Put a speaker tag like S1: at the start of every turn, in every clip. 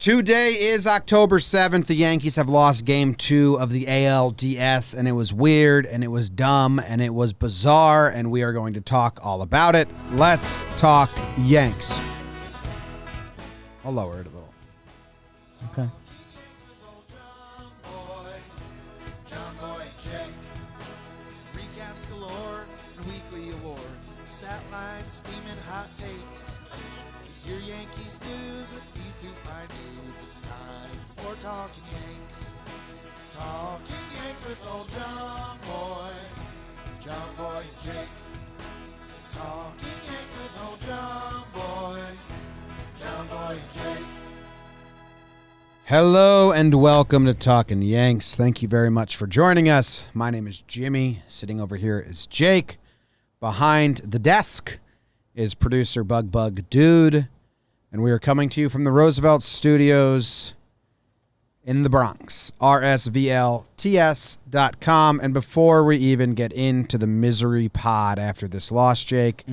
S1: Today is October 7th. The Yankees have lost Game 2 of the ALDS, and it was weird, and it was dumb, and it was bizarre, and we are going to talk all about it. Let's talk Yanks. I'll lower it a little.
S2: Okay.
S3: Jomboy Jake. Recaps galore and weekly awards. Stat lines, steaming hot takes. Get your Yankees news with these two fine dudes. It's time for Talkin Yanks. Talkin Yanks with old Jomboy. Jomboy Jake. Talkin Yanks with old Jomboy. Jomboy Jake.
S1: Hello and welcome to Talkin Yanks. Thank you very much for joining us. My name is Jimmy. Sitting over here is Jake. Behind the desk is producer Bug Dude. And we are coming to you from the Roosevelt Studios in the Bronx, rsvlts.com. And before we even get into the misery pod after this loss, Jake,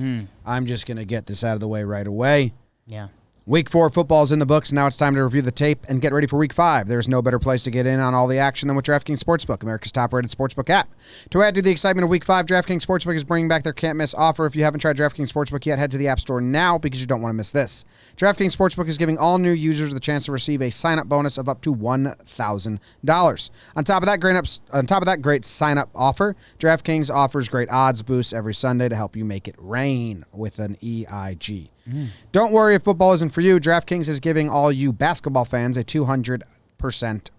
S1: I'm just going to get this out of the way right away.
S2: Yeah.
S1: Week 4 football is in the books. Now it's time to review the tape and get ready for Week 5. There's no better place to get in on all the action than with DraftKings Sportsbook, America's top-rated sportsbook app. To add to the excitement of Week 5, DraftKings Sportsbook is bringing back their can't-miss offer. If you haven't tried DraftKings Sportsbook yet, head to the App Store now because you don't want to miss this. DraftKings Sportsbook is giving all new users the chance to receive a sign-up bonus of up to $1,000. On top of that great sign-up offer, DraftKings offers great odds boosts every Sunday to help you make it rain with an EIG. Don't worry if football isn't for you. DraftKings is giving all you basketball fans a 200%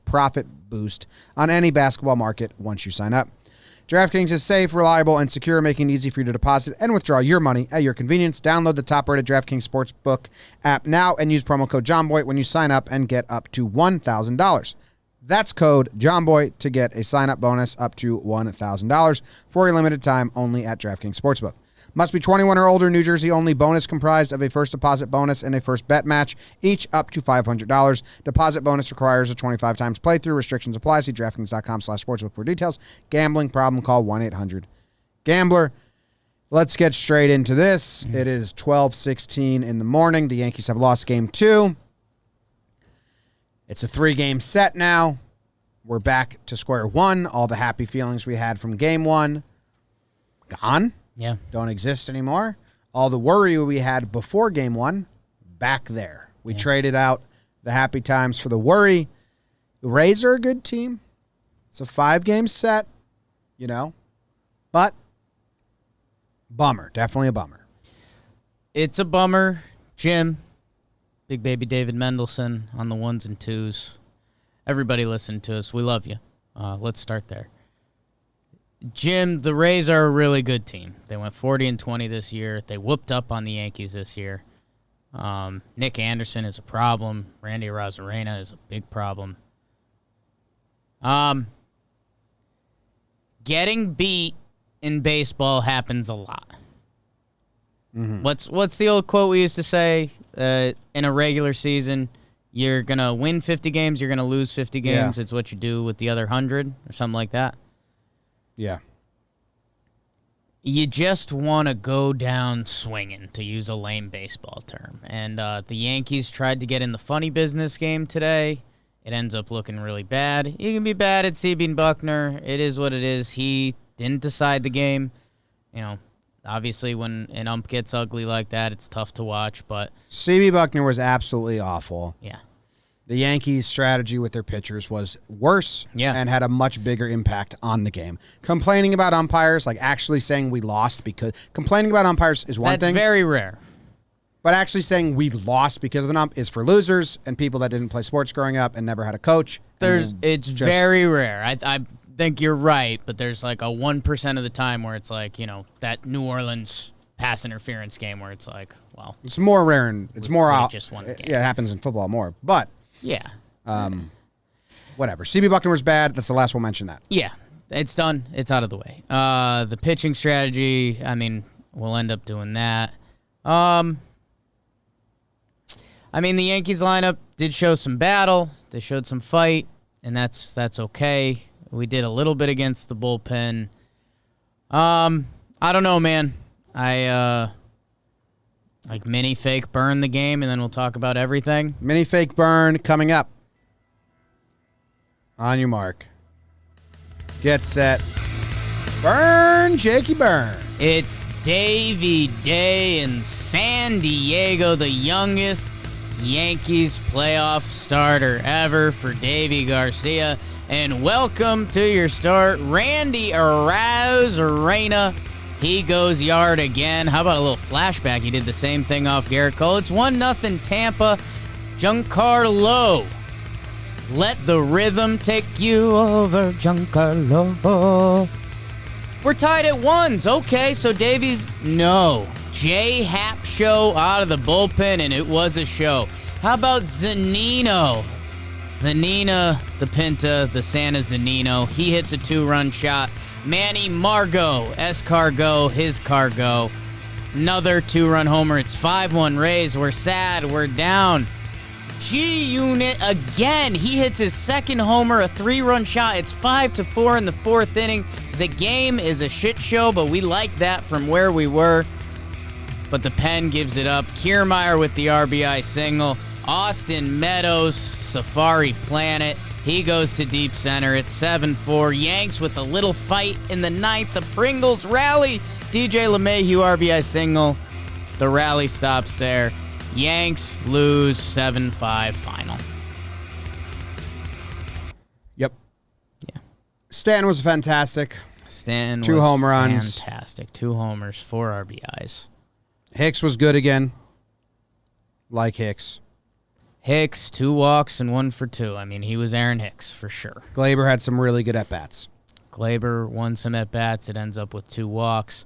S1: profit boost on any basketball market once you sign up. DraftKings is safe, reliable, and secure, making it easy for you to deposit and withdraw your money at your convenience. Download the top-rated DraftKings Sportsbook app now and use promo code JOHNBOY when you sign up and get up to $1,000. That's code JOHNBOY to get a sign-up bonus up to $1,000 for a limited time only at DraftKings Sportsbook. Must be 21 or older. New Jersey only. Bonus comprised of a first deposit bonus and a first bet match, each up to $500. Deposit bonus requires a 25 times playthrough. Restrictions apply. See DraftKings.com/sportsbook for details. Gambling problem? Call 1-800-GAMBLER. Let's get straight into this. It is 12:16 in the morning. The Yankees have lost Game 2. It's a 3-game set now. We're back to square one. All the happy feelings we had from Game 1 gone.
S2: Yeah.
S1: Don't exist anymore. All the worry we had before Game 1, back there. We traded out the happy times for the worry. The Rays are a good team. It's a 5-game set, but bummer. Definitely a bummer.
S2: It's a bummer, Jim. Big baby David Mendelson on the 1s and 2s. Everybody listen to us. We love you. Let's start there. Jim, the Rays are a really good team. They went 40-20 this year. They whooped up on the Yankees this year. Nick Anderson is a problem. Randy Arozarena is a big problem. Getting beat in baseball happens a lot. Mm-hmm. What's the old quote we used to say? In a regular season, you're going to win 50 games, you're going to lose 50 games. Yeah. It's what you do with the other 100 or something like that.
S1: Yeah.
S2: You just want to go down swinging, to use a lame baseball term. And the Yankees tried to get in the funny business game today. It ends up looking really bad. You can be bad at CB Buckner. It is what it is. He didn't decide the game. Obviously when an ump gets ugly like that, it's tough to watch. But
S1: CB Buckner was absolutely awful.
S2: Yeah.
S1: The Yankees' strategy with their pitchers was worse and had a much bigger impact on the game. Complaining about umpires, like actually saying we lost because complaining about umpires is one thing.
S2: That's very rare.
S1: But actually saying we lost because of an ump is for losers and people that didn't play sports growing up and never had a coach.
S2: It's very rare. I think you're right, but there's like a 1% of the time where it's like, that New Orleans pass interference game where it's like, well.
S1: It's more rare and it's more out.
S2: Just won the game.
S1: Yeah, it happens in football more. But
S2: yeah.
S1: Whatever. CB Buckner was bad. That's the last we'll mention that.
S2: Yeah. It's done. It's out of the way. The pitching strategy, we'll end up doing that. The Yankees lineup did show some battle. They showed some fight, and that's okay. We did a little bit against the bullpen. I don't know, man. Like mini fake burn the game, and then we'll talk about everything.
S1: Mini fake burn coming up. On your mark. Get set. Burn, Jakey, burn.
S2: It's Davey Day in San Diego, the youngest Yankees playoff starter ever for Davey Garcia. And welcome to your start, Randy Arozarena. He goes yard again. How about a little flashback? He did the same thing off Garrett Cole. It's 1-0 Tampa. Giancarlo. Let the rhythm take you over, Giancarlo. We're tied at ones. Okay, so Davies, no. J Happ show out of the bullpen, and it was a show. How about Zunino? The Nina, the Pinta, the Santa Zunino. He hits a 2-run shot. Manny Margot, Escargo, his cargo. Another 2-run homer. It's 5-1 Rays. We're sad. We're down. G-Unit again. He hits his second homer, a 3-run shot. It's 5-4 in the 4th inning. The game is a shit show, but we like that from where we were. But the pen gives it up. Kiermaier with the RBI single. Austin Meadows, Safari Planet. He goes to deep center. It's 7-4. Yanks with a little fight in the 9th. The Pringles rally. DJ LeMahieu RBI single. The rally stops there. Yanks lose 7-5 final.
S1: Yep.
S2: Yeah.
S1: Stan was fantastic.
S2: Stan
S1: Two
S2: was
S1: home runs.
S2: fantastic. 2 homers, 4 RBIs.
S1: Hicks was good again. Like Hicks.
S2: Hicks, 2 walks and 1 for 2. I mean, he was Aaron Hicks for sure.
S1: Glaber had some really good at-bats.
S2: Glaber won some at-bats. It ends up with 2 walks.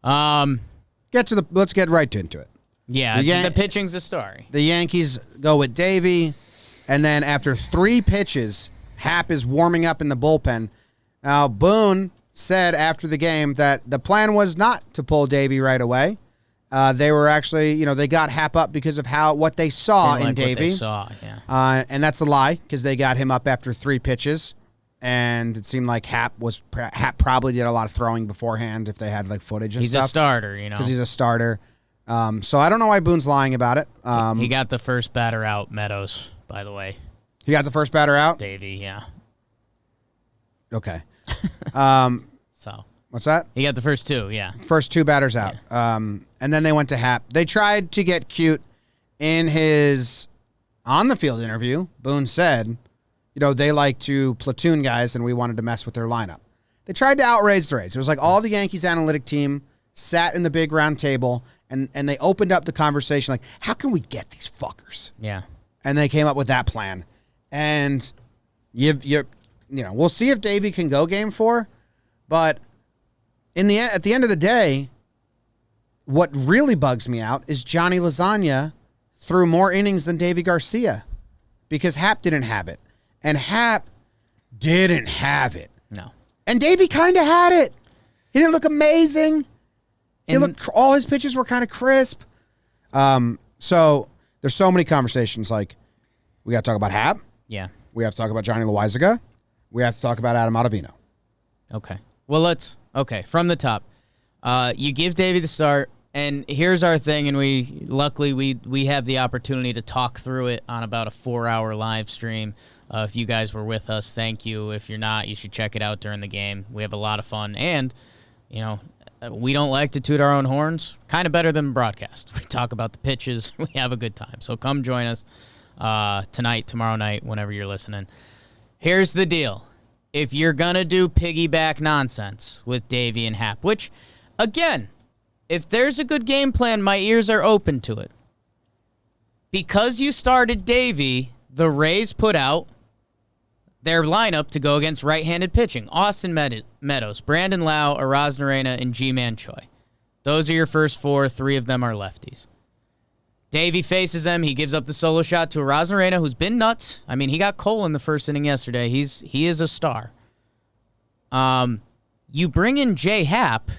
S1: Let's get right into it.
S2: Yeah, the pitching's the story.
S1: The Yankees go with Davey, and then after 3 pitches, Happ is warming up in the bullpen. Now, Boone said after the game that the plan was not to pull Davey right away. They were actually, they got Happ up because of what they saw in Davey.
S2: What they saw, yeah.
S1: And that's a lie because they got him up after 3 pitches, and it seemed like Happ probably did a lot of throwing beforehand if they had like footage and stuff.
S2: He's a starter,
S1: because he's a starter. So I don't know why Boone's lying about it.
S2: He got the first batter out, Meadows, by the way.
S1: He got the first batter out?
S2: Davey, yeah.
S1: Okay.
S2: So
S1: What's that?
S2: he got the first 2, yeah.
S1: First 2 batters out.
S2: Yeah.
S1: And then they went to Happ. They tried to get cute in his on-the-field interview. Boone said, they like to platoon guys, and we wanted to mess with their lineup. They tried to outraise the Rays. It was like all the Yankees analytic team sat in the big round table, and they opened up the conversation like, how can we get these fuckers?
S2: Yeah.
S1: And they came up with that plan. And we'll see if Davey can go game 4, but at the end of the day, what really bugs me out is Johnny Lasagna threw more innings than Davey Garcia because Happ didn't have it. And Happ didn't have it.
S2: No.
S1: And Davey kind of had it. He didn't look amazing. All his pitches were kind of crisp. So there's so many conversations. Like, we got to talk about Happ.
S2: Yeah.
S1: We have to talk about Johnny Loizaga. We have to talk about Adam Ottavino.
S2: Okay. Well, from the top. You give Davey the start, and here's our thing, and luckily we have the opportunity to talk through it on about a 4-hour live stream. If you guys were with us, thank you. If you're not, you should check it out during the game. We have a lot of fun, and, we don't like to toot our own horns. Kind of better than broadcast. We talk about the pitches. We have a good time. So come join us tonight, tomorrow night, whenever you're listening. Here's the deal. If you're going to do piggyback nonsense with Davey and Happ, which, again, if there's a good game plan, my ears are open to it. Because you started Davey, the Rays put out their lineup to go against right-handed pitching. Austin Meadows, Brandon Lau, Arozarena, and G-Man Choi. Those are your first 4. 3 of them are lefties. Davey faces them. He gives up the solo shot to Arozarena, who's been nuts. I mean, he got Cole in the first inning yesterday. He is a star. You bring in J Happ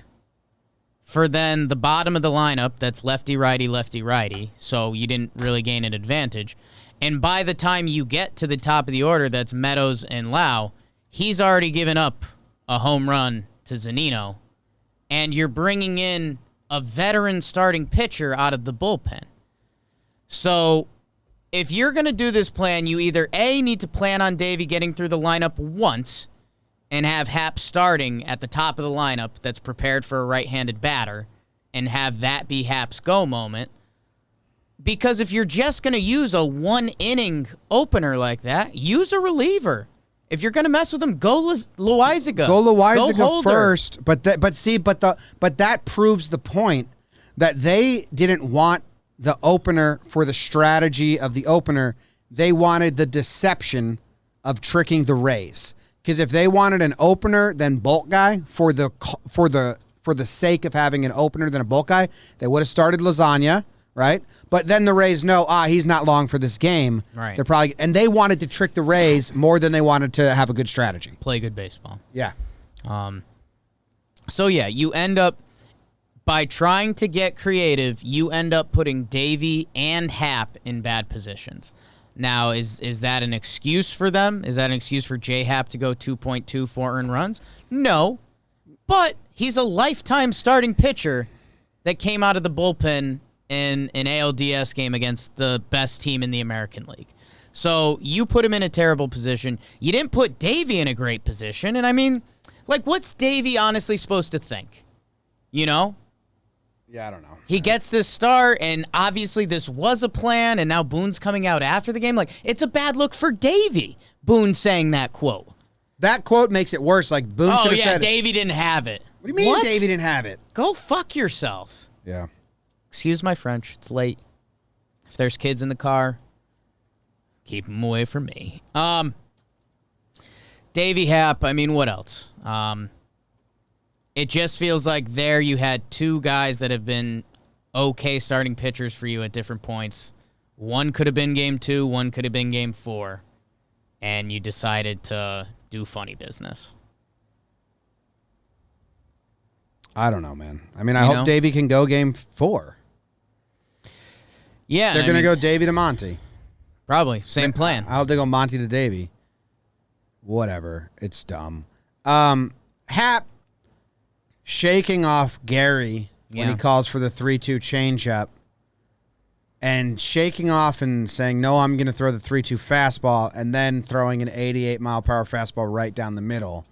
S2: for then the bottom of the lineup that's lefty-righty, so you didn't really gain an advantage. And by the time you get to the top of the order, that's Meadows and Lau, he's already given up a home run to Zunino. And you're bringing in a veteran starting pitcher out of the bullpen. So if you're going to do this plan, you either A, need to plan on Davey getting through the lineup once and have Happ starting at the top of the lineup that's prepared for a right-handed batter and have that be Happ's go moment. Because if you're just going to use a one-inning opener like that, use a reliever. If you're going to mess with him, go Loizaga.
S1: Go Loizaga first. But that proves the point that they didn't want the opener for the strategy of the opener. They wanted the deception of tricking the Rays. Because if they wanted an opener, then bulk guy for the sake of having an opener than a bulk guy, they would have started Lasagna, right? But then the Rays know, he's not long for this game.
S2: Right.
S1: And they wanted to trick the Rays more than they wanted to have a good strategy.
S2: Play good baseball.
S1: Yeah.
S2: So yeah, you end up, by trying to get creative, you end up putting Davey and Happ in bad positions. Now, is that an excuse for them? Is that an excuse for J Happ to go 2.24 earned runs? No. But he's a lifetime starting pitcher that came out of the bullpen in an ALDS game against the best team in the American League. So you put him in a terrible position. You didn't put Davey in a great position. And I mean, like, what's Davey honestly supposed to think? You know?
S1: Yeah, I don't know.
S2: He gets this start, and obviously this was a plan, and now Boone's coming out after the game. Like, it's a bad look for Davey, Boone saying that quote.
S1: That quote makes it worse. Like, Boone should have said,
S2: Davey didn't have it.
S1: What do you mean Davey didn't have it?
S2: Go fuck yourself.
S1: Yeah.
S2: Excuse my French. It's late. If there's kids in the car, keep them away from me. Davey Happ, I mean, what else? It just feels like there you had two guys that have been okay starting pitchers for you at different points. One could have been game 2, one could have been game 4, and you decided to do funny business.
S1: I don't know, man. I mean, I hope Davey can go game 4.
S2: Yeah.
S1: They're going to go Davey to Monty.
S2: Probably. Same plan.
S1: I hope they go Monty to Davey. Whatever. It's dumb. Happ shaking off Gary when he calls for the 3-2 changeup and shaking off and saying, no, I'm going to throw the 3-2 fastball, and then throwing an 88-mile-per-hour fastball right down the middle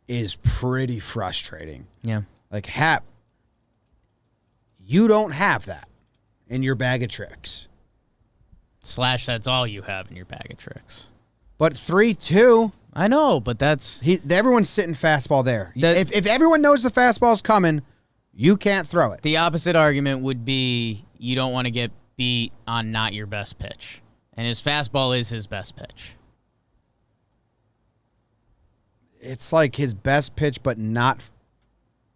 S1: is pretty frustrating.
S2: Yeah.
S1: Like, Happ, you don't have that in your bag of tricks.
S2: / that's all you have in your bag of tricks.
S1: But 3-2...
S2: I know, but that's...
S1: Everyone's sitting fastball there. If everyone knows the fastball's coming, you can't throw it.
S2: The opposite argument would be you don't want to get beat on not your best pitch. And his fastball is his best pitch.
S1: It's like his best pitch, but not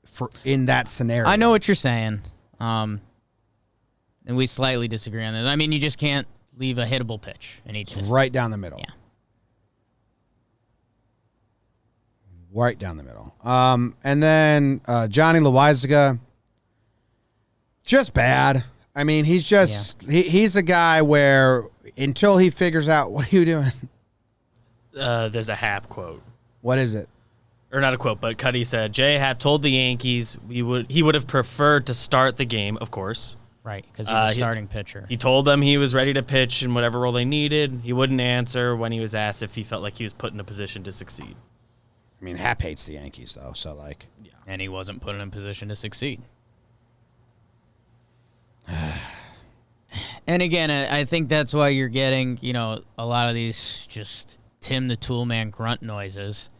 S1: for in that scenario.
S2: I know what you're saying. And we slightly disagree on this. I mean, you just can't leave a hittable pitch in each inning.
S1: Right down the middle.
S2: Yeah.
S1: Right down the middle. And then Johnny Loizaga, just bad. I mean, he's just he's a guy where until he figures out, what are you doing?
S4: There's a Happ quote.
S1: What is it?
S4: Or not a quote, but Cuddy said, J Happ told the Yankees he would have preferred to start the game, of course.
S2: Right, because he's a starting pitcher.
S4: He told them he was ready to pitch in whatever role they needed. He wouldn't answer when he was asked if he felt like he was put in a position to succeed.
S1: I mean, Happ hates the Yankees, though, so, like...
S2: Yeah. And he wasn't put in a position to succeed. And again, I think that's why you're getting, a lot of these just Tim the Toolman grunt noises,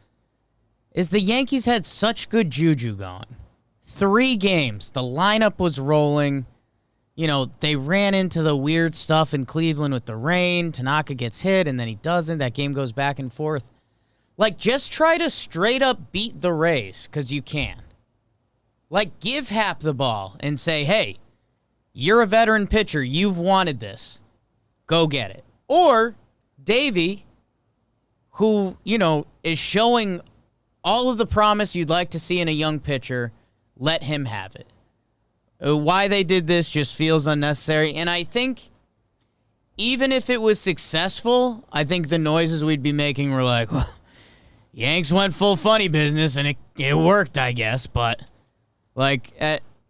S2: is the Yankees had such good juju going. 3 games. The lineup was rolling. They ran into the weird stuff in Cleveland with the rain. Tanaka gets hit, and then he doesn't. That game goes back and forth. Like, just try to straight up beat the Rays, because you can. Like, give Happ the ball and say, hey, you're a veteran pitcher. You've wanted this. Go get it. Or Davey, who, is showing all of the promise you'd like to see in a young pitcher, let him have it. Why they did this just feels unnecessary. And I think even if it was successful, I think the noises we'd be making were like, well, Yanks went full funny business, and it worked, I guess. But, like...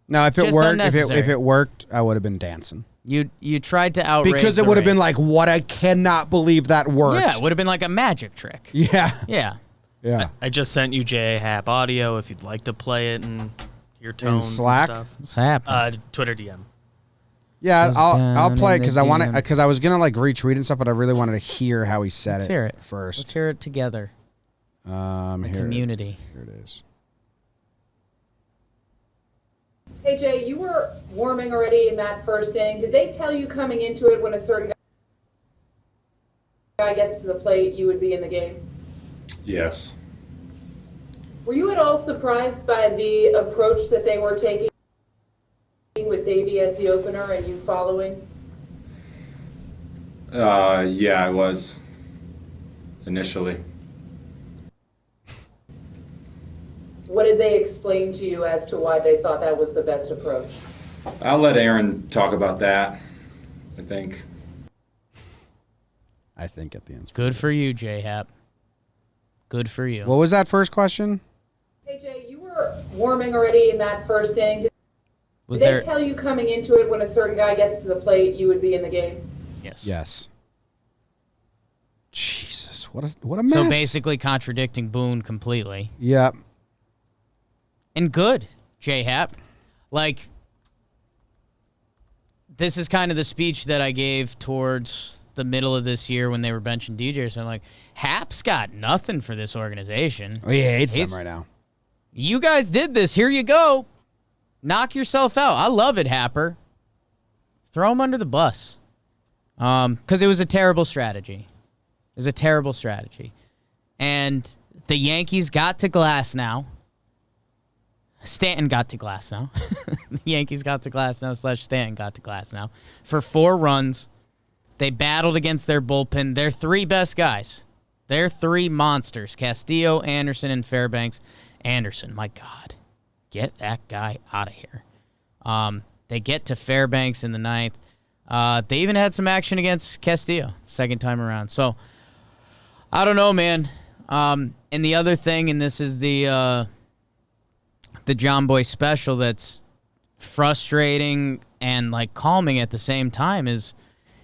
S1: no, Now, if it
S2: Just
S1: worked, if
S2: unnecessary.
S1: it worked, I would have been dancing.
S2: You tried to outrace
S1: Because it
S2: the
S1: would have been
S2: race.
S1: like, what? I cannot believe that worked.
S2: Yeah, it would have been like a magic trick.
S1: Yeah.
S2: Yeah.
S1: Yeah.
S4: I just sent you J-Hap audio if you'd like to play it and your tones
S1: Slack?
S4: and stuff.
S2: What's happening?
S4: Twitter DM.
S1: Yeah,
S2: Goes
S1: I'll
S2: down
S1: play it
S2: in
S1: because
S2: the
S1: I want to
S2: DM.
S1: because I was gonna like retweet and stuff, but I really wanted to hear how he said
S2: Let's hear it.
S1: first.
S2: Let's hear it together. The
S1: Here,
S2: community.
S1: here it is.
S5: Hey Jay, you were warming already in that first inning. Did they tell you coming into it when a certain guy gets to the plate, you would be in the game?
S6: Yes.
S5: Were you at all surprised by the approach that they were taking with Davey as the opener and you following?
S6: Yeah, I was. Initially.
S5: What did they explain to you as to why they thought that was the best approach?
S6: I'll let Aaron talk about that, I think.
S1: I think at the end.
S2: Good for you, J-Hap. Good for you.
S1: What was that first question?
S5: Hey Jay, you were warming already in that first inning. Did
S2: Was
S5: they
S2: there?
S5: tell you coming into it when a certain guy gets to the plate, you would be in the game?
S2: Yes.
S1: Yes. Jesus, what a mess.
S2: So basically contradicting Boone completely.
S1: Yep.
S2: And good, J-Hap. Like, this is kind of the speech that I gave towards the middle of this year when they were benching DJ. So I'm like, Hap's got nothing for this organization.
S1: Oh, he hates
S2: He's-
S1: them right now.
S2: You guys did this. Here you go. Knock yourself out. I love it, Happer. Throw him under the bus. Because it was a terrible strategy. It was a terrible strategy. And the Yankees got to glass now. Stanton got to glass now. The Yankees got to glass now / Stanton got to glass now. For 4 runs. They battled against their bullpen. Their 3 best guys. Their 3 monsters. Castillo, Anderson, and Fairbanks. Anderson, my God. Get that guy out of here. They get to Fairbanks in the 9th. They even had some action against Castillo second time around. So, I don't know, man. And the other thing, and this is the Jomboy special that's frustrating and like calming at the same time, is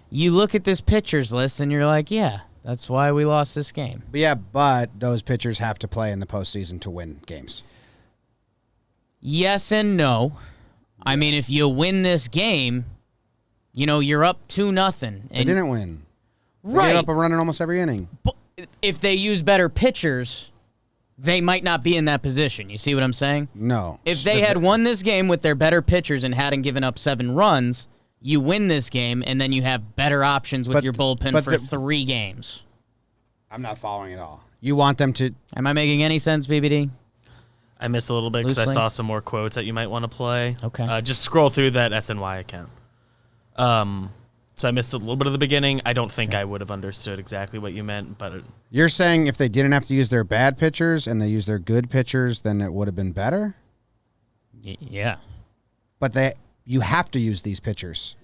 S2: you look at this pitchers list and you're like, yeah, that's why we lost this game.
S1: But those pitchers have to play in the postseason to win games.
S2: Yes and no. I mean, if you win this game, you know, you're up 2-0.
S1: They didn't win. They
S2: Right.
S1: gave up a run in almost every inning.
S2: But if they use better pitchers, they might not be in that position. You see what I'm saying?
S1: No.
S2: If they had won this game with their better pitchers and hadn't given up 7 runs, you win this game, and then you have better options with
S1: But-
S2: your bullpen
S1: but
S2: for
S1: the-
S2: 3 games.
S1: I'm not following at all. You want them to...
S2: Am I making any sense, BBD?
S4: I missed a little bit because I
S2: Loosely.
S4: saw some more quotes that you might want to play.
S2: Okay.
S4: Just scroll through that SNY account. So I missed a little bit of the beginning. I don't think I would have understood exactly what you meant, but
S1: You're saying if they didn't have to use their bad pitchers and they use their good pitchers, then it would have been better?
S2: Yeah.
S1: But you have to use these pitchers.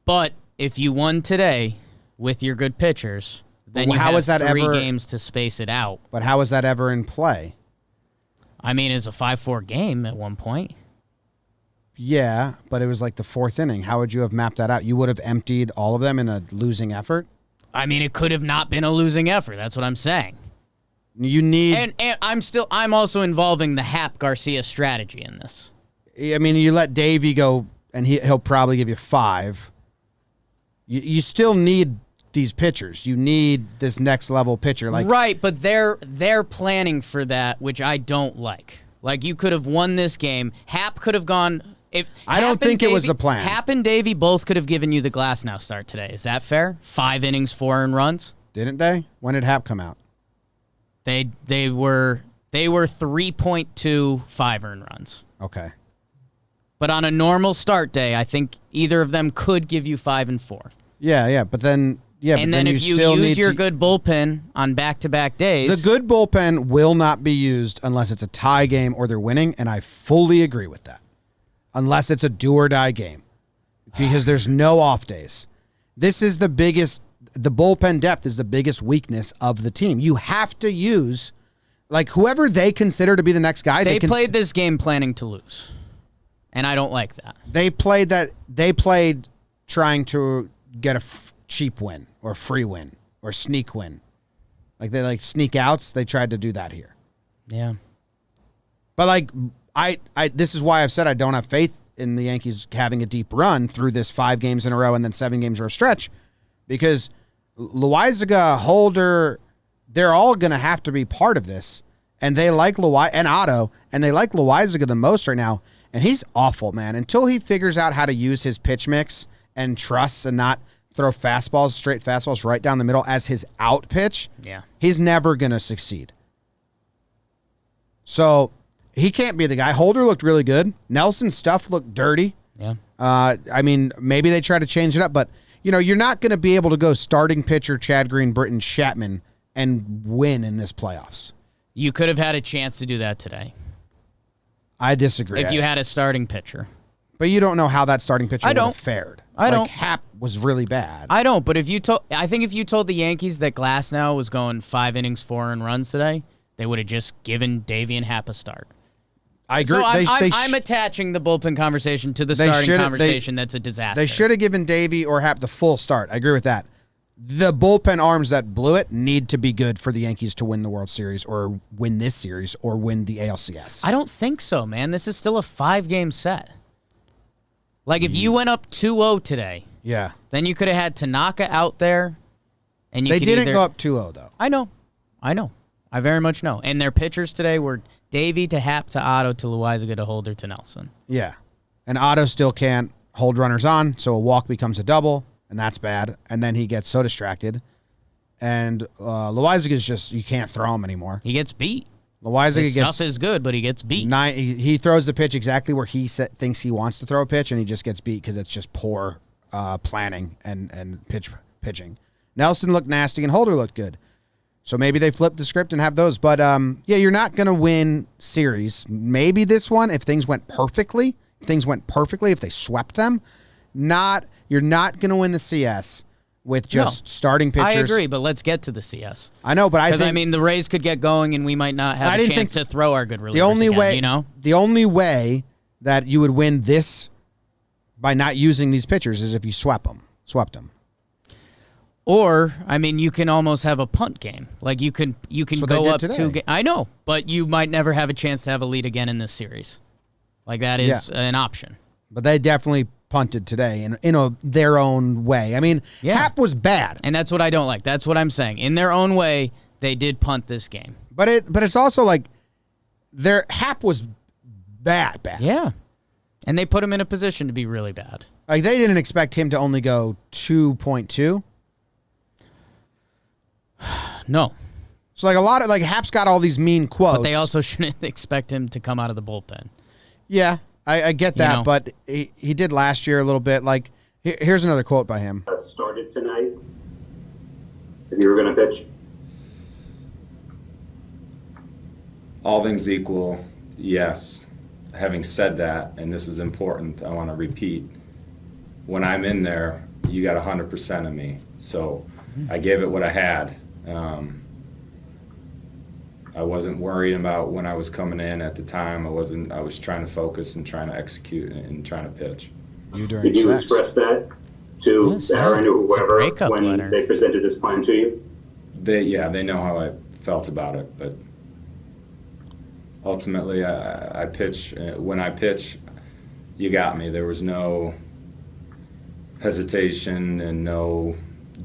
S2: But if you won today with your good pitchers, then
S1: Well,
S2: you
S1: how
S2: have
S1: is that
S2: 3
S1: ever-
S2: games to space it out.
S1: But how is that ever in play?
S2: I mean, it's a 5-4 game at one point.
S1: Yeah, but it was like the 4th inning. How would you have mapped that out? You would have emptied all of them in a losing effort?
S2: I mean, it could have not been a losing effort. That's what I'm saying.
S1: You need...
S2: And I'm also involving the Hap Garcia strategy in this.
S1: I mean, you let Davey go, and he'll probably give you 5. You still need these pitchers. You need this next level pitcher. Like
S2: Right, but they're planning for that, which I don't like. Like, you could have won this game. Hap could have gone...
S1: I don't think it was the plan.
S2: Hap and Davey both could have given you the glass now start today. Is that fair? 5 innings, 4 earned runs?
S1: didn't they? When did Hap come out?
S2: They were 3.2 5 earned runs.
S1: Okay.
S2: But on a normal start day, I think either of them could give you 5 and 4.
S1: Yeah, but then
S2: And then if you
S1: still
S2: use
S1: need
S2: your
S1: to,
S2: good bullpen on back-to-back days,
S1: the good bullpen will not be used unless it's a tie game or they're winning, and I fully agree with that. Unless it's a do or die game, because there's no off days. This is the biggest. The bullpen depth is the biggest weakness of the team. You have to use, like, whoever they consider to be the next guy.
S2: they played this game planning to lose. And I don't like that.
S1: They played trying to get a cheap win or free win or sneak win. Like they like sneak outs. They tried to do that here.
S2: Yeah.
S1: But like I this is why I've said I don't have faith in the Yankees having a deep run through this 5 games in a row and then 7 games in a stretch, because Loaisiga, Holder, they're all going to have to be part of this. And they like and Otto, and they like Loaisiga the most right now. And he's awful, man. Until he figures out how to use his pitch mix and trusts and not throw straight fastballs right down the middle as his out pitch, he's never going to succeed. So he can't be the guy. Holder looked really good. Nelson's stuff looked dirty.
S2: Yeah.
S1: I mean, maybe they try to change it up, but you're not going to be able to go starting pitcher Chad Green, Britton, Chapman and win in this playoffs.
S2: You could have had a chance to do that today.
S1: I disagree.
S2: If you had a starting pitcher.
S1: But you don't know how that starting pitcher would have fared.
S2: I don't.
S1: Hap was really bad.
S2: I don't, but if you told the Yankees that Glasnow was going 5 innings, 4 earned runs today, they would have just given Davey and Hap a start.
S1: I agree.
S2: So I'm attaching the bullpen conversation to the starting conversation. That's a disaster.
S1: They should have given Davey or Hap the full start. I agree with that. The bullpen arms that blew it need to be good for the Yankees to win the World Series or win this series or win the ALCS.
S2: I don't think so, man. This is still a 5-game set. Like, if you went up 2-0 today, then you could have had Tanaka out there. And they
S1: didn't go up 2-0, though.
S2: I know. I very much know. And their pitchers today were Davey to Hap to Otto to Loaisiga to Holder to Nelson.
S1: Yeah. And Otto still can't hold runners on, so a walk becomes a double. And that's bad. And then he gets so distracted. And Loaisiga's just, you can't throw him anymore.
S2: He gets beat.
S1: His
S2: stuff is good, but he gets beat.
S1: He throws the pitch exactly where he thinks he wants to throw a pitch, and he just gets beat because it's just poor planning and pitching. Nelson looked nasty, and Holder looked good. So maybe they flip the script and have those. But, you're not going to win series. Maybe this one, if things went perfectly, if they swept them. You're not going to win the CS with just starting pitchers.
S2: I agree, but let's get to the CS.
S1: I know, but
S2: I mean, the Rays could get going, and we might not have a chance to throw our good relievers
S1: the only
S2: again,
S1: way, the only way that you would win this by not using these pitchers is if you swept them.
S2: Or, I mean, you can almost have a punt game. Like, you can go up 2 games. I know, but you might never have a chance to have a lead again in this series. Like, that is an option.
S1: But they definitely punted today in their own way. I mean, Hap was bad.
S2: And that's what I don't like. That's what I'm saying. In their own way, they did punt this game.
S1: But it's also like Hap was bad.
S2: Yeah. And they put him in a position to be really bad.
S1: Like, they didn't expect him to only go 2.2.
S2: No.
S1: So, like, a lot of, like, Hap's got all these mean quotes.
S2: But they also shouldn't expect him to come out of the bullpen.
S1: Yeah, I get that, but he did last year a little bit. Like, here's another quote by him.
S7: Started tonight, if you were going to pitch?
S6: All things equal, yes. Having said that, and this is important, I want to repeat, when I'm in there, you got 100% of me. So I gave it what I had. I wasn't worried about when I was coming in at the time. I was trying to focus and trying to execute and trying to pitch.
S7: Did you express that to Aaron or whoever when they presented this plan to you?
S6: They know how I felt about it, but ultimately I pitch. When I pitch, you got me. There was no hesitation and no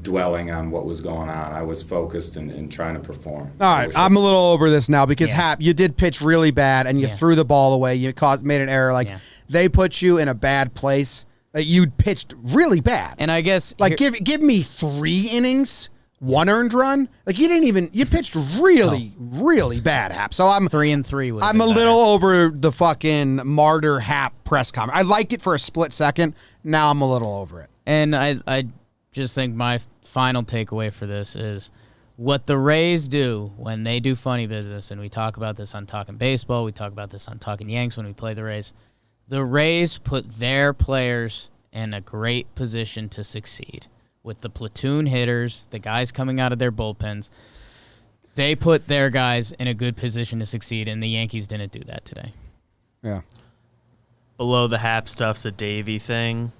S6: dwelling on what was going on. I was focused and trying to perform.
S1: All right, I'm a little over this now because Hap, you did pitch really bad and you threw the ball away. You made an error. Like, they put you in a bad place. Like, you pitched really bad.
S2: And I guess
S1: like give me 3 innings, 1 earned run. Like, you pitched really bad, Hap. So I'm
S2: 3-3.
S1: I'm a little over the fucking martyr Hap press conference. I liked it for a split second. Now I'm a little over it.
S2: And I just think my final takeaway for this is what the Rays do when they do funny business, and we talk about this on Talkin Baseball, we talk about this on Talkin Yanks when we play the Rays. The Rays put their players in a great position to succeed. With the platoon hitters, the guys coming out of their bullpens, they put their guys in a good position to succeed, and the Yankees didn't do that today.
S1: Yeah.
S4: below the Hap stuff's a Davey thing.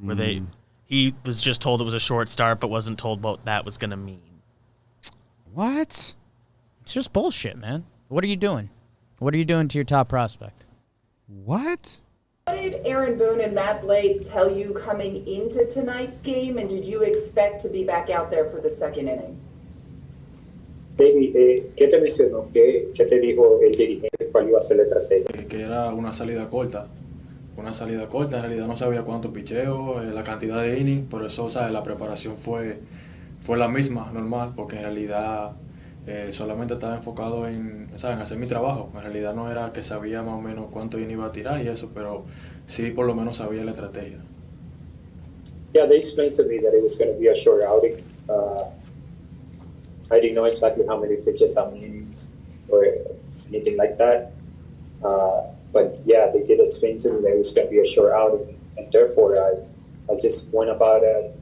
S4: Where he was just told it was a short start, but wasn't told what that was going to mean.
S1: What?
S2: It's just bullshit, man. What are you doing? What are you doing to your top prospect?
S1: What?
S5: What did Aaron Boone and Matt Blake tell you coming into tonight's game, and did you expect to be back out there for the second inning?
S7: Davey, ¿qué te mencionó? ¿Qué te dijo el dirigente cuál iba a ser la estrategia?
S8: Que era una salida corta. Una salida corta, en realidad no sabía cuánto picheo, la cantidad de innings, por eso, ¿sabes? La preparación fue la misma, normal, porque en realidad solamente estaba enfocado en hacer mi trabajo. En realidad no era que sabía más o menos cuánto inning iba a tirar y eso, pero sí por lo menos sabía la estrategia.
S7: Yeah, they explained to me that it was going to be a short outing. I didn't know exactly how many pitches, how many innings, or anything like that. But yeah, they did explain to me that it was going to be a short outing, and therefore I just went about it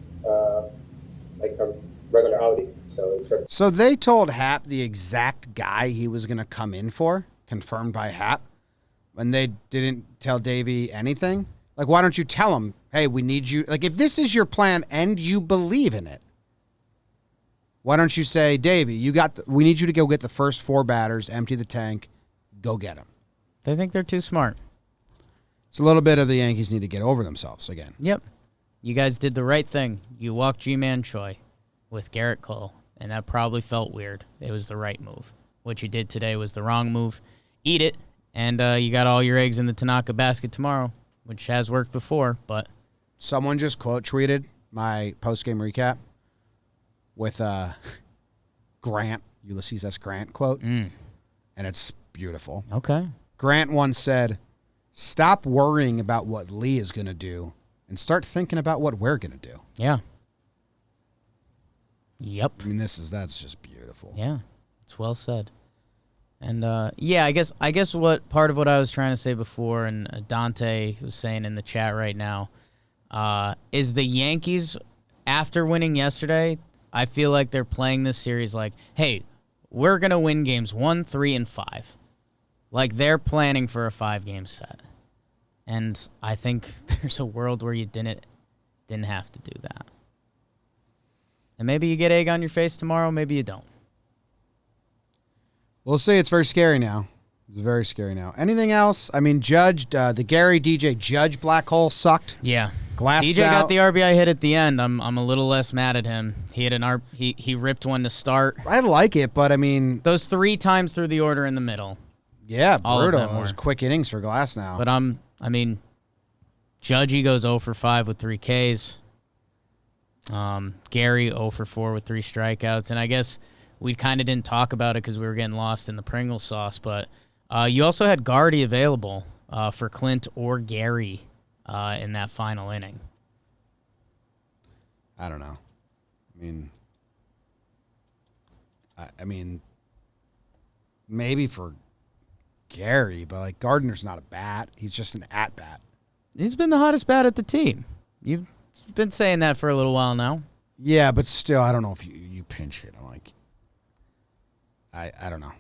S7: like a regular outing.
S1: So they told Hap the exact guy he was going to come in for, confirmed by Hap, and they didn't tell Davey anything? Like, why don't you tell him, hey, we need you? Like, if this is your plan and you believe in it, why don't you say, Davey, we need you to go get the first 4 batters, empty the tank, go get them.
S2: They think they're too smart.
S1: It's a little bit of the Yankees need to get over themselves again.
S2: Yep. You guys did the right thing. You walked G-Man Choi with Garrett Cole, and that probably felt weird. It was the right move. What you did today was the wrong move. Eat it, and you got all your eggs in the Tanaka basket tomorrow, which has worked before, but...
S1: Someone just quote tweeted my post-game recap with Grant, Ulysses S. Grant quote, and it's beautiful.
S2: Okay.
S1: Grant once said, stop worrying about what Lee is going to do and start thinking about what we're going to do.
S2: Yeah. Yep.
S1: I mean, that's just beautiful.
S2: Yeah. It's well said. And, yeah, I guess what part of what I was trying to say before, and Dante was saying in the chat right now, is the Yankees, after winning yesterday, I feel like they're playing this series like, hey, we're going to win games 1, 3, and 5. Like, they're planning for a 5-game set. And I think there's a world where you didn't have to do that. And maybe you get egg on your face tomorrow, maybe you don't.
S1: We'll see. It's very scary now. It's very scary now. Anything else? I mean, Judge, the Gary DJ Judge black hole sucked.
S2: Yeah.
S1: Glassed
S2: DJ
S1: out.
S2: got the RBI hit at the end. I'm a little less mad at him. He had he ripped one to start.
S1: I like it, but I mean,
S2: those 3 times through the order in the middle.
S1: Yeah,
S2: all
S1: brutal.
S2: of them
S1: Those
S2: were.
S1: quick innings for Glass now.
S2: But I mean, Judgy goes 0 for 5 with 3 Ks. Gary 0 for 4 with 3 strikeouts. And I guess we kind of didn't talk about it because we were getting lost in the Pringle sauce. But you also had Gardy available for Clint or Gary in that final inning.
S1: I don't know. I mean, maybe for Gary, but like Gardner's not a bat. He's just an at-bat.
S2: He's been the hottest bat at the team. You've been saying that for a little while now.
S1: Yeah, but still, I don't know if you pinch hit. I'm like, I don't know.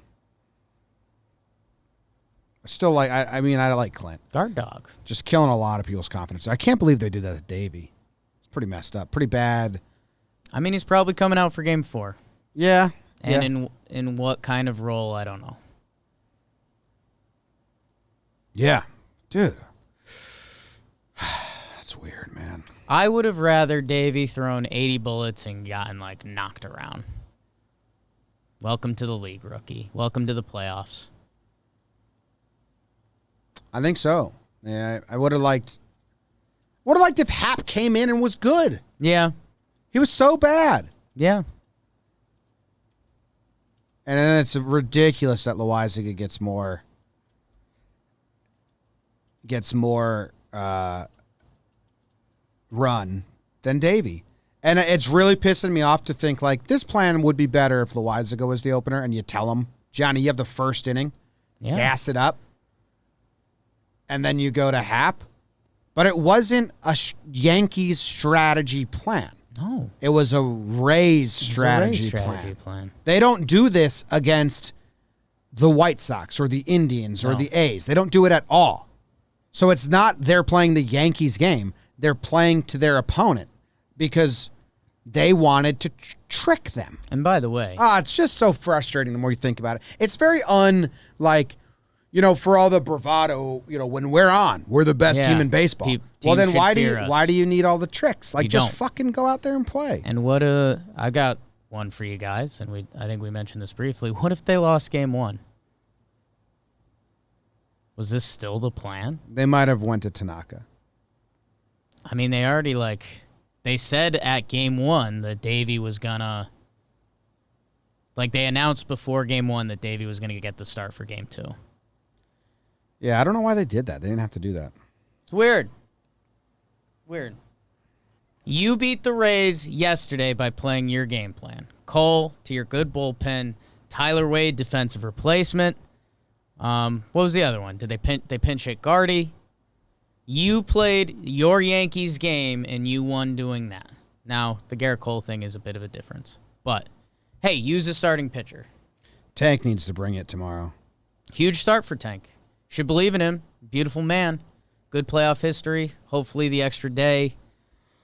S1: Still like, I mean, I like Clint.
S2: Guard dog.
S1: Just killing a lot of people's confidence. I can't believe they did that to Davey. It's pretty messed up. Pretty bad.
S2: I mean, he's probably coming out for Game 4.
S1: Yeah.
S2: And in what kind of role, I don't know.
S1: Yeah. Dude. That's weird, man.
S2: I would have rather Davey thrown 80 bullets and gotten, like, knocked around. Welcome to the league, rookie. Welcome to the playoffs.
S1: I think so. Yeah, I would have liked if Hap came in and was good.
S2: Yeah.
S1: He was so bad.
S2: Yeah.
S1: And then it's ridiculous that Loizaga gets more run than Davey. And it's really pissing me off to think, like, this plan would be better if Loizaga was the opener and you tell him, Johnny, you have the first inning, gas it up, and then you go to Hap. But it wasn't a Yankees strategy plan.
S2: No.
S1: It was a Rays strategy plan.
S2: plan.
S1: They don't do this against the White Sox or the Indians or
S2: No.
S1: the A's. They don't do it at all. So it's not they're playing the Yankees game. They're playing to their opponent because they wanted to trick them.
S2: And by the way,
S1: It's just so frustrating the more you think about it. It's very for all the bravado, when we're on, we're the best
S2: Yeah.
S1: team in baseball. Well,
S2: Teams
S1: then
S2: should
S1: why
S2: fear us.
S1: do you need all the tricks? Like,
S2: You
S1: just
S2: don't.
S1: fucking go out there and play.
S2: and I got one for you guys, and I think we mentioned this briefly. What if they lost game 1? Was this still the plan?
S1: They might have went to Tanaka.
S2: I mean, they already they said at game 1 that Davey was gonna, they announced before game 1 that Davey was gonna get the start for game 2.
S1: Yeah, I don't know why they did that. They didn't have to do that.
S2: It's weird. You beat the Rays yesterday by playing your game plan. Cole to your good bullpen. Tyler Wade, defensive replacement. What was the other one? Did they pinch hit Gardy? You played your Yankees game and you won doing that. Now, the Garrett Cole thing is a bit of a difference. But, hey, use a starting pitcher.
S1: Tank needs to bring it tomorrow.
S2: Huge start for Tank. Should believe in him. Beautiful man. Good playoff history. Hopefully the extra day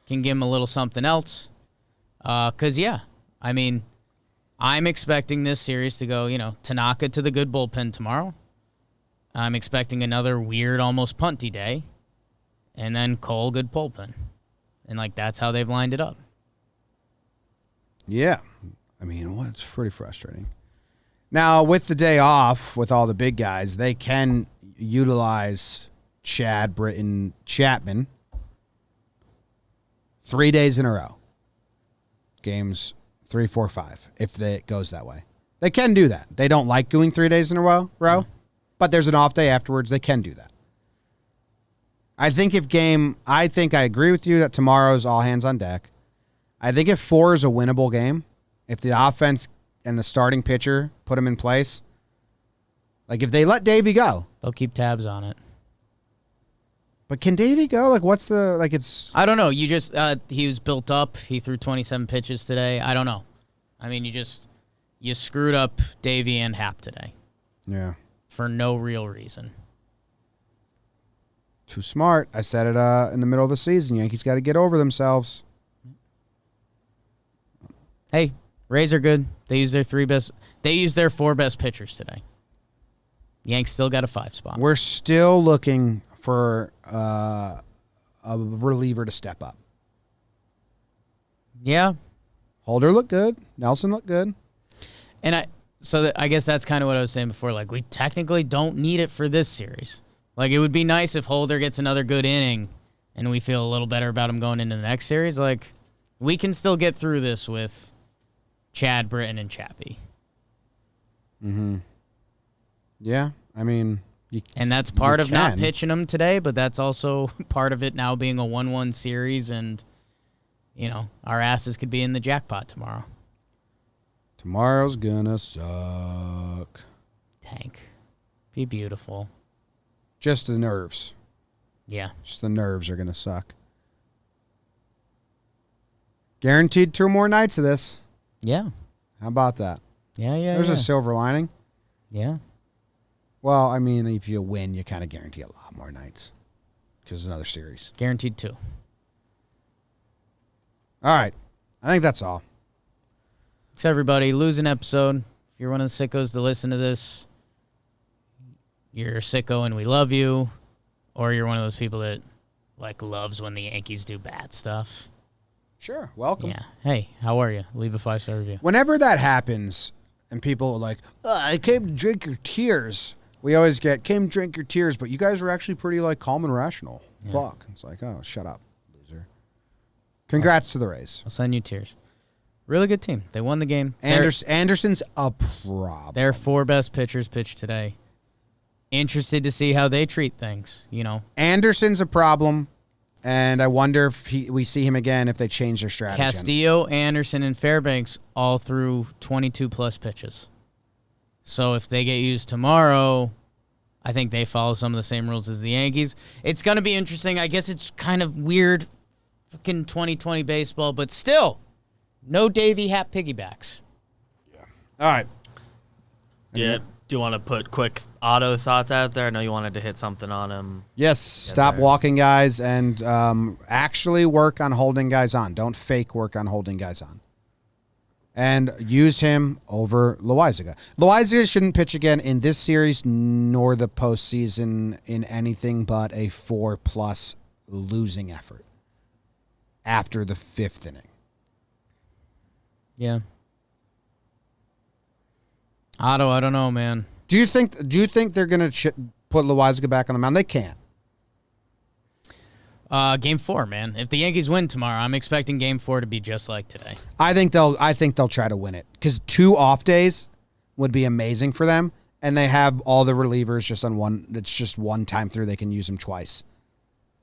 S2: can give him a little something else. I'm expecting this series to go, Tanaka to the good bullpen tomorrow. I'm expecting another weird, almost punty day. And then Cole, good bullpen. And, that's how they've lined it up.
S1: Yeah. It's pretty frustrating. Now, with the day off, with all the big guys, they can utilize Chad, Britton, Chapman 3 days in a row. Games 3, 4, 5, if it goes that way. They can do that. They don't like doing 3 days in a row, but there's an off day afterwards. They can do that. I think I agree with you that tomorrow's all hands on deck. I think if 4 is a winnable game, if the offense and the starting pitcher put them in place, if they let Davey go.
S2: They'll keep tabs on it.
S1: But can Davey go? What's the, it's...
S2: I don't know. You just, he was built up. He threw 27 pitches today. I don't know. You screwed up Davey and Happ today.
S1: Yeah.
S2: For no real reason.
S1: Too smart. I said it in the middle of the season. Yankees got to get over themselves.
S2: Hey, Rays are good. They used their 4 best pitchers today. Yanks still got a 5 spot.
S1: We're still looking for a reliever to step up.
S2: Yeah.
S1: Holder looked good. Nelson looked good.
S2: And I guess that's kind of what I was saying before. We technically don't need it for this series. It would be nice if Holder gets another good inning and we feel a little better about him going into the next series. We can still get through this with Chad, Britton, and Chappie.
S1: Mm-hmm. Yeah,
S2: and that's part of not pitching them today, but that's also part of it now being a 1-1 series, and, our asses could be in the jackpot tomorrow.
S1: Tomorrow's gonna suck.
S2: Tank. Be beautiful.
S1: Just the nerves.
S2: Yeah.
S1: Just the nerves are gonna suck. Guaranteed 2 more nights of this.
S2: Yeah.
S1: How about that?
S2: Yeah.
S1: There's a silver lining.
S2: Yeah.
S1: Well, if you win, you kind of guarantee a lot more nights because it's another series.
S2: Guaranteed 2.
S1: All right. I think that's all.
S2: Thanks, everybody. Lose an episode. If you're one of the sickos that listen to this, you're a sicko and we love you. Or you're one of those people that, loves when the Yankees do bad stuff.
S1: Sure. Welcome.
S2: Yeah. Hey, how are you? Leave a 5-star review.
S1: Whenever that happens and people are like, I came to drink your tears. We always came to drink your tears, but you guys were actually pretty calm and rational. Yeah. Fuck. It's oh, shut up, loser. Congrats to the Rays.
S2: I'll send you tears. Really good team. They won the game.
S1: Anderson's a problem.
S2: Their 4 best pitchers pitched today. Interested to see how they treat things,
S1: Anderson's a problem, and I wonder if we see him again if they change their strategy.
S2: Castillo, Anderson, and Fairbanks all threw 22-plus pitches. So if they get used tomorrow, I think they follow some of the same rules as the Yankees. It's going to be interesting. I guess it's kind of weird fucking 2020 baseball, but still, no Davey Happ piggybacks.
S1: Yeah. All right.
S4: Yeah. Do you want to put quick auto thoughts out there? I know you wanted to hit something on him.
S1: Yes, stop walking guys and actually work on holding guys on. Don't fake work on holding guys on. And use him over Loizaga. Loizaga shouldn't pitch again in this series nor the postseason in anything but a 4+ losing effort after the 5th inning.
S2: Yeah. Otto, I don't know, man.
S1: Do you think they're going to put Loizaga back on the mound? They can't.
S2: Game 4, man. If the Yankees win tomorrow, I'm expecting Game 4 to be just like today.
S1: I think they'll try to win it because 2 off days would be amazing for them, and they have all the relievers just on one. It's just one time through. They can use them twice.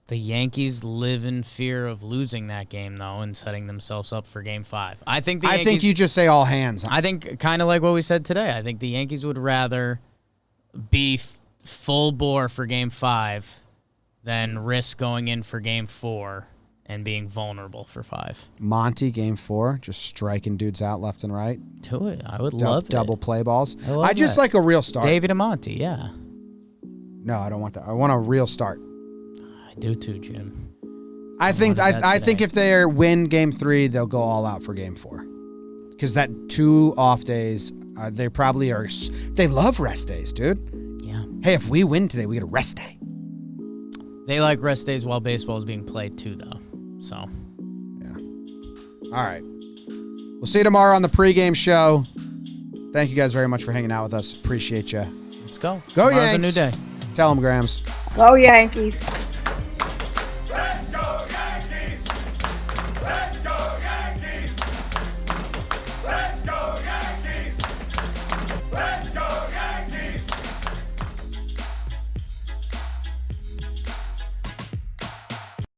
S2: The Yankees live in fear of losing that game, though, and setting themselves up for Game 5. I think
S1: you just say all hands.
S2: I think kind of like what we said today. I think the Yankees would rather be full bore for Game 5 than risk going in for Game 4 and being vulnerable for 5.
S1: Monty, Game 4, just striking dudes out left and right.
S2: Do it. I would love
S1: double play balls.
S2: I
S1: just like a real start.
S2: David Amonte, yeah.
S1: No, I don't want that. I want a real start.
S2: I do too, Jim.
S1: I think if they win Game 3, they'll go all out for Game 4. Because that 2 off days, they probably are. They love rest days, dude.
S2: Yeah.
S1: Hey, if we win today, we get a rest day.
S2: They like rest days while baseball is being played too, though. So.
S1: Yeah. All right. We'll see you tomorrow on the pregame show. Thank you guys very much for hanging out with us. Appreciate you.
S2: Let's go.
S1: Go
S2: Tomorrow's
S1: Yanks.
S2: a new day.
S1: Tell them, Grams.
S9: Go Yankees.